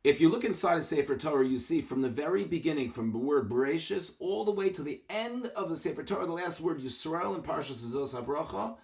If you look inside a Sefer Torah, you see from the very beginning, from the word Bereshis, all the way to the end of the Sefer Torah, the last word Yisrael in Parshas V'zos HaBracha,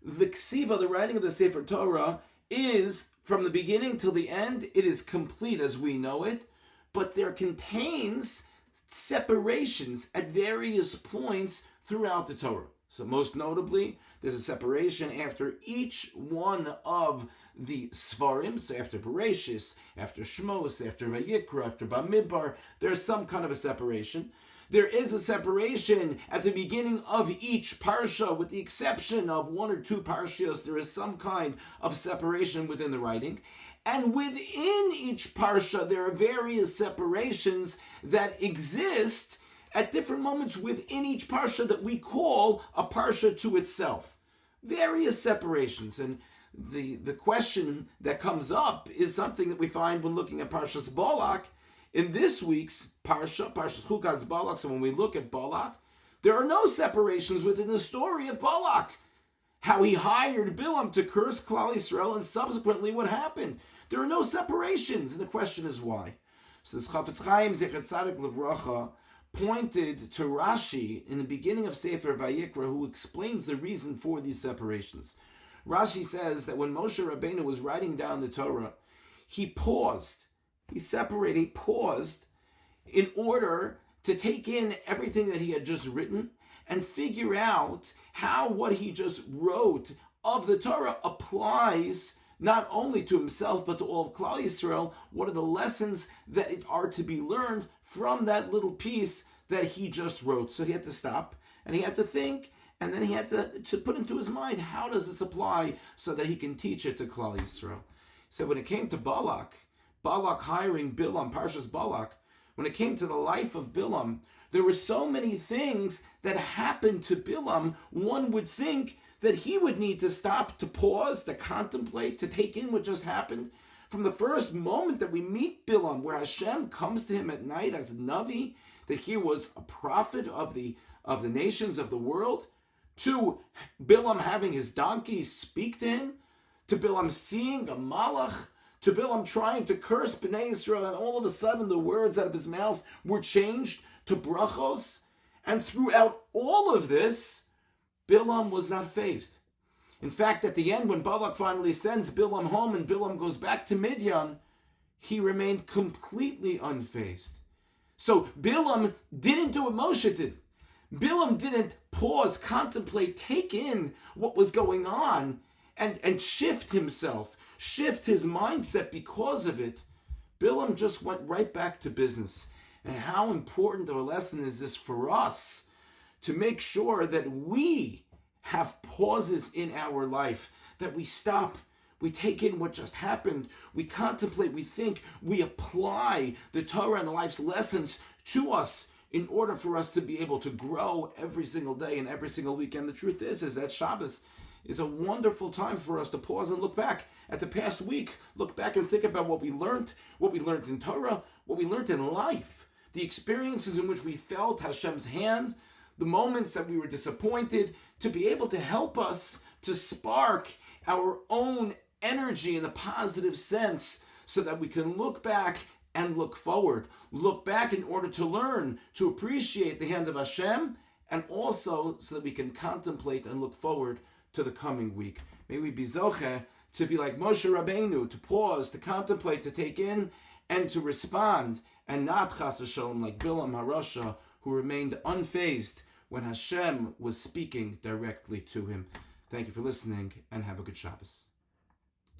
the ksiva, the writing of the Sefer Torah, is from the beginning till the end. It is complete as we know it, but there contains separations at various points throughout the Torah. So most notably, there's a separation after each one of the Svarim. So after Bereshis, after Shmos, after Vayikra, after Bamidbar, there's some kind of a separation. There is a separation at the beginning of each parsha, with the exception of one or two parshios. There is some kind of separation within the writing. And within each parsha, there are various separations that exist at different moments within each parsha that we call a parsha to itself. Various separations. And the question that comes up is something that we find when looking at Parshas Balak. In this week's Parshas Chukas Balak, so when we look at Balak, there are no separations within the story of Balak. How he hired Bilam to curse Klal Yisrael, and subsequently what happened. There are no separations, and the question is why. So this Chafetz Chaim Zecher Tzadik Livracha pointed to Rashi in the beginning of Sefer Vayikra, who explains the reason for these separations. Rashi says that when Moshe Rabbeinu was writing down the Torah, he paused. He separated, he paused in order to take in everything that he had just written and figure out how what he just wrote of the Torah applies not only to himself but to all of Klal Yisrael. What are the lessons that are to be learned from that little piece that he just wrote? So he had to stop and he had to think, and then he had to put into his mind, how does this apply so that he can teach it to Klal Yisrael? So when it came to Balak hiring Bilam, Parshas Balak, when it came to the life of Bilam, there were so many things that happened to Bilam, one would think that he would need to stop, to pause, to contemplate, to take in what just happened. From the first moment that we meet Bilam, where Hashem comes to him at night as Navi, that he was a prophet of the nations of the world, to Bilam having his donkey speak to him, to Bilam seeing a malach, to Bilam trying to curse Bnei Yisrael, and all of a sudden the words out of his mouth were changed to brachos. And throughout all of this, Bilam was not fazed. In fact, at the end, when Balak finally sends Bilam home and Bilam goes back to Midian, he remained completely unfazed. So Bilam didn't do what Moshe did. Bilam didn't pause, contemplate, take in what was going on, and shift himself, shift his mindset because of it. Bilam just went right back to business. And how important of a lesson is this for us to make sure that we have pauses in our life, that we stop, we take in what just happened, we contemplate, we think, we apply the Torah and life's lessons to us in order for us to be able to grow every single day and every single week. And the truth is that Shabbos is a wonderful time for us to pause and look back at the past week, look back and think about what we learned in Torah, what we learned in life, the experiences in which we felt Hashem's hand, the moments that we were disappointed, to be able to help us to spark our own energy in a positive sense so that we can look back and look forward. Look back in order to learn, to appreciate the hand of Hashem, and also so that we can contemplate and look forward to the coming week. May we be zocheh to be like Moshe Rabbeinu, to pause, to contemplate, to take in, and to respond, and not chas v'shalom like Bilam HaRasha, who remained unfazed when Hashem was speaking directly to him. Thank you for listening, and have a good Shabbos.